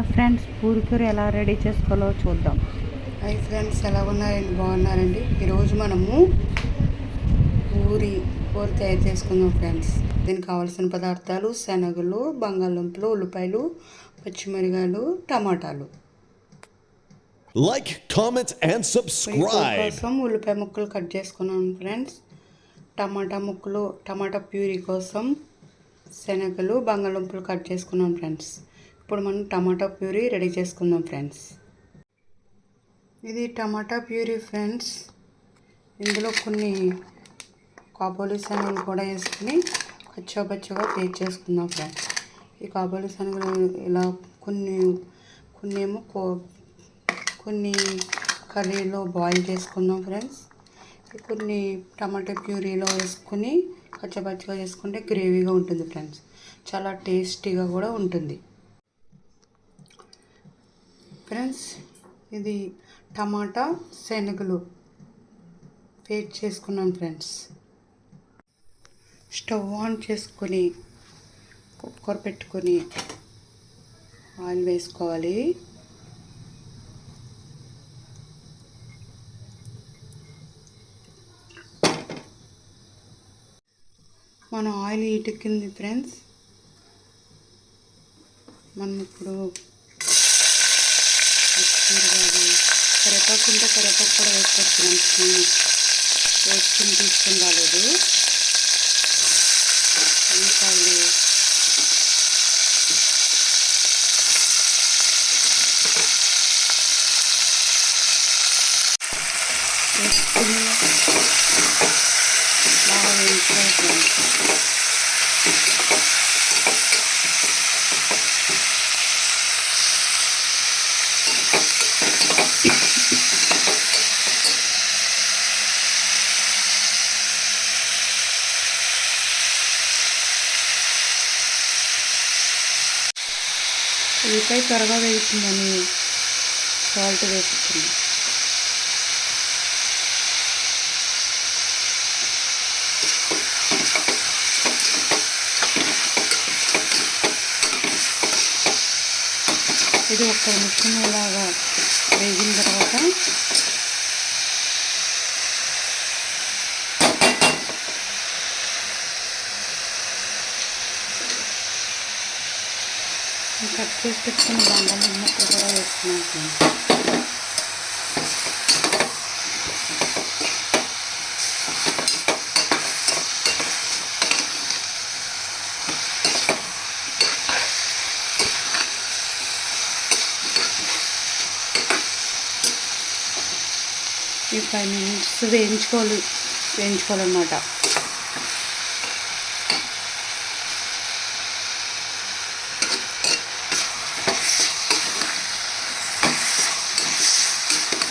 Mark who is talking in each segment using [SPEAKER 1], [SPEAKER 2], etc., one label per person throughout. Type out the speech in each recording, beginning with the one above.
[SPEAKER 1] Hi friends, puri కూర ఎలా ready చేసుకోవాలో చూద్దాం.
[SPEAKER 2] హాయ్ ఫ్రెండ్స్, ఎలా ఉన్నారండి? బాగున్నారండి. ఈరోజు మనము పూరి కూర తయారు చేసుకుందాం ఫ్రెండ్స్. దీనికి కావాల్సిన పదార్థాలు: శనగలు, బంగాళదుంపలు, ఉల్లిపాయలు, పచ్చిమిరకాయలు, టమాటాలు.
[SPEAKER 3] Like, comment and subscribe.
[SPEAKER 2] కోసం ఉల్లిపాయ ముక్కలు కట్ చేసుకున్నాను ఫ్రెండ్స్. టమాటా ప్యూరీ కోసం శనగలు, బంగాళదుంపలు కట్ చేసుకున్నాం ఫ్రెండ్స్. ఇప్పుడు మనం టమాటా ప్యూరీ రెడీ చేసుకుందాం ఫ్రెండ్స్. ఇది టమాటా ప్యూరీ ఫ్రెండ్స్. ఇందులో కొన్ని కాబూలి శనగలు కూడా వేసుకుని కచ్చాపచ్చగా పేస్ట్ చేసుకుందాం ఫ్రెండ్స్. ఈ కాబూలి శనగలు ఇలా కొన్ని కర్రీలో బాయిల్ చేసుకుందాం ఫ్రెండ్స్. కొన్ని టమాటా ప్యూరీలో వేసుకుని కచ్చాపచ్చగా చేసుకుంటే గ్రేవీగా ఉంటుంది ఫ్రెండ్స్. చాలా టేస్టీగా కూడా ఉంటుంది ఫ్రెండ్స్. ఇది టమాటా శనగలు పేస్ట్ చేసుకున్నాం ఫ్రెండ్స్. స్టవ్ ఆన్ చేసుకొని కుక్కర్ పెట్టుకొని ఆయిల్ వేసుకోవాలి. మన ఆయిల్ హీటెక్కింది ఫ్రెండ్స్. మనం ఇప్పుడు కరివేపాకు ఉంటే కరివేపాకు కూడా వేసుకోవచ్చు. వేసుకుని తీసుకొని రాలేదు. ఉల్లిపాయలు వేసుకుని బాగా వేయించుకోవాలి. ఉల్లిపాయ త్వరగా వేస్తుందని సాల్ట్ వేసుకున్నాం. ఇది ఒక్క నిమిషం ఇలాగా వేగిన తర్వాత కట్ చేసి పెట్టుకుని బంగాళదుంపలు కూడా వేసుకున్నాం. ఈ 5 minutes వేయించుకోవాలన్నమాట.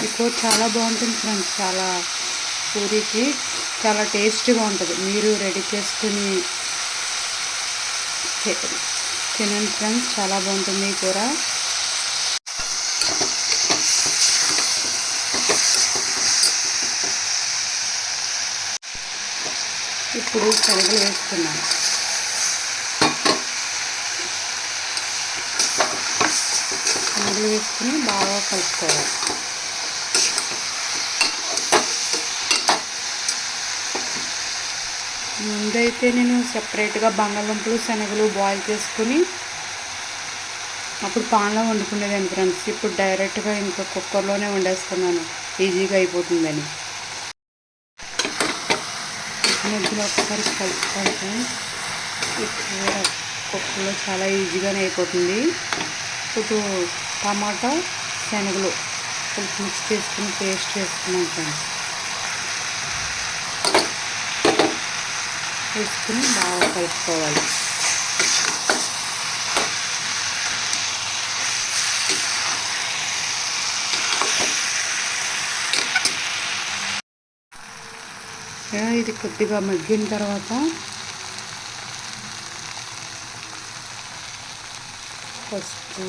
[SPEAKER 2] ఈ కూర చాలా బాగుంటుంది ఫ్రెండ్స్. చాలా పూరికి చాలా టేస్టీగా ఉంటుంది. మీరు రెడీ చేసుకుని తినండి ఫ్రెండ్స్. చాలా బాగుంటుంది ఈ కూర. ఇప్పుడు శనగలు వేస్తున్నాను. శనగలు వేసుకుని బాగా కలుపుకోవాలి. ముందైతే నేను సెపరేట్గా బంగాళదుంపలు శనగలు బాయిల్ చేసుకుని అప్పుడు పాన్లో వండుకునేదాన్ని ఫ్రెండ్స్. ఇప్పుడు డైరెక్ట్గా ఇంకా కుక్కర్లోనే వండేస్తున్నాను, ఈజీగా అయిపోతుందని. మధ్యలో ఒకసారి కలుపుకోవాలి ఫ్రెండ్స్. ఈ కూర కుక్కర్లో చాలా ఈజీగానే అయిపోతుంది. ఇప్పుడు టమాటా శనగలు కొంచెం మిక్స్ చేసుకుని పేస్ట్ చేసుకున్నాం ఫ్రెండ్స్. వేసుకుని బాగా కలుపుకోవాలి. ఇది కొద్దిగా మగ్గిన తర్వాత పసుపు,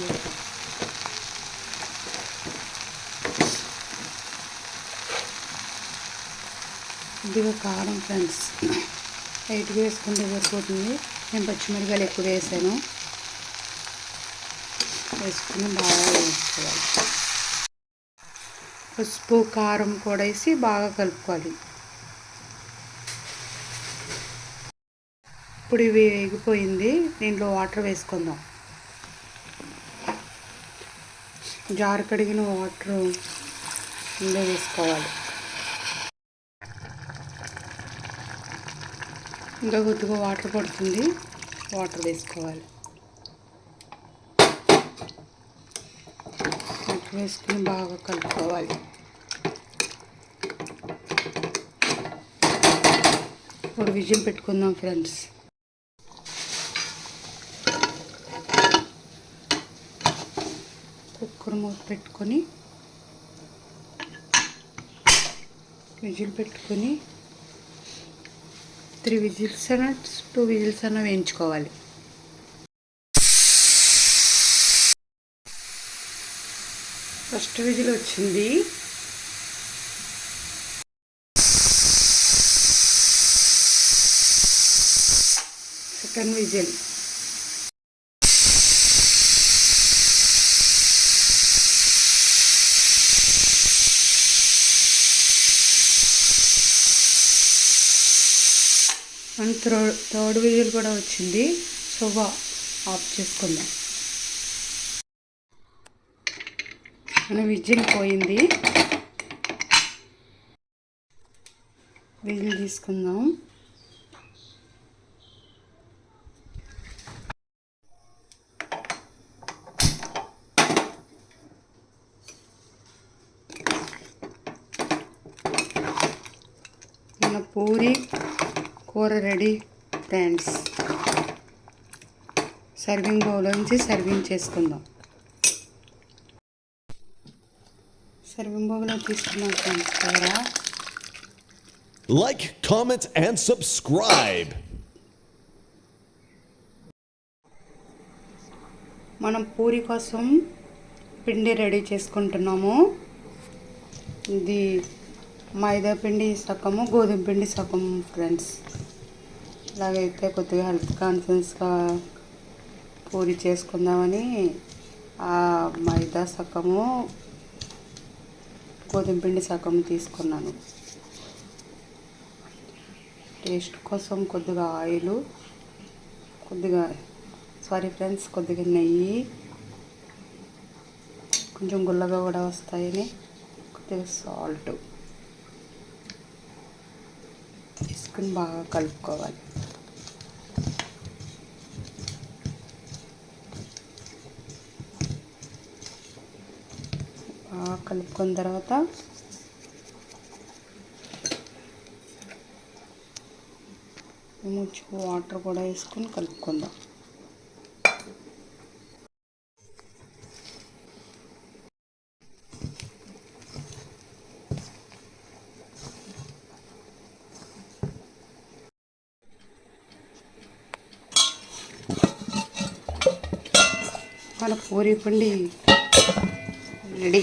[SPEAKER 2] కొద్దిగా కారం ఫ్రెండ్స్. లైట్గా వేసుకుంటే సరిపోతుంది. నేను పచ్చిమిరకాయలు ఎక్కువ వేసాను. వేసుకుని బాగా వేసుకోవాలి. పసుపు కారం కూడా వేసి బాగా కలుపుకోవాలి. ఇప్పుడు ఇవి వేగిపోయింది. దీంట్లో వాటర్ వేసుకుందాం. జారు కడిగిన వాటర్ ఇందులో వేసుకోవాలి. ఇంకా కొద్దిగా వాటర్ పడుతుంది. వాటర్ వేసుకోవాలి. వాటర్ వేసుకుని బాగా కలుపుకోవాలి. ఇప్పుడు విజిల్ పెట్టుకుందాం ఫ్రెండ్స్. కుక్కర్ మూత పెట్టుకొని విజిల్ పెట్టుకొని 3 విజిల్స్ అన్న 2 విజిల్స్ అన్న వేయించుకోవాలి. ఫస్ట్ విజిల్ వచ్చింది. Second whistle. And third whistle కూడా వచ్చింది. స్టవ్ ఆఫ్ చేసుకుందాం. మన విజిల్ పోయింది. విజిల్ తీసుకుందాం. మన పూరి కూర రెడీ ఫ్రెండ్స్. సర్వింగ్ బౌల్లోంచి సర్వింగ్ చేసుకుందాం. సర్వింగ్ బౌల్లో తీసుకున్నాం ఫ్రెండ్స్ కూర.
[SPEAKER 3] Like, comment, and subscribe.
[SPEAKER 2] మనం పూరి కోసం పిండి రెడీ చేసుకుంటున్నాము. ఇది మైదా పిండి సగము, గోధుమ పిండి సగం ఫ్రెండ్స్. ఇలాగైతే కొద్దిగా హెల్త్ కాన్షియస్గా పూరి చేసుకుందామని ఆ మైదా సగము, గోధుమ పిండి సగము తీసుకున్నాను. టేస్ట్ కోసం కొద్దిగా ఆయిల్, కొద్దిగా నెయ్యి, కొంచెం గుల్లగా కూడా వస్తాయని కొద్దిగా సాల్ట్ తీసుకుని బాగా కలుపుకోవాలి. బాగా కలుపుకున్న తర్వాత కొంచెం వాటర్ కూడా వేసుకొని కలుపుకుందాం. మన పూరీ పిండి రెడీ.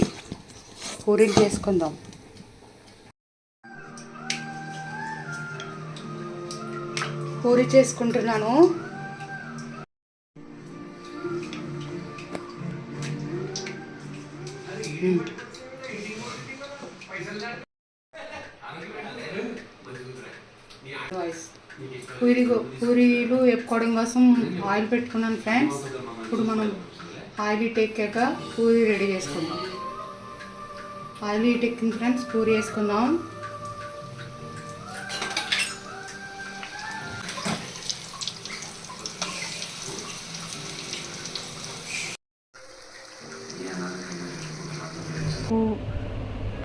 [SPEAKER 2] పూరీలు చేసుకుందాం. పూరీ చేసుకుంటున్నాను. పూరీలు వేపుకోవడం కోసం ఆయిల్ పెట్టుకున్నాను ఫ్రెండ్స్. ఇప్పుడు మనం ఆయిల్ హీట్ ఎక్కాక పూరీ రెడీ చేసుకుందాం. ఆయిల్ హీట్ ఎక్కింది ఫ్రెండ్స్. పూరీ వేసుకుందాం.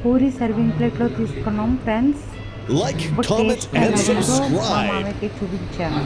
[SPEAKER 1] పూరి సర్వింగ్ ప్లేట్లో తీసుకున్నాం ఫ్రెండ్స్.
[SPEAKER 3] Like, comment, and
[SPEAKER 1] మా
[SPEAKER 3] subscribe.
[SPEAKER 1] మామయ్యకి చూపించాను.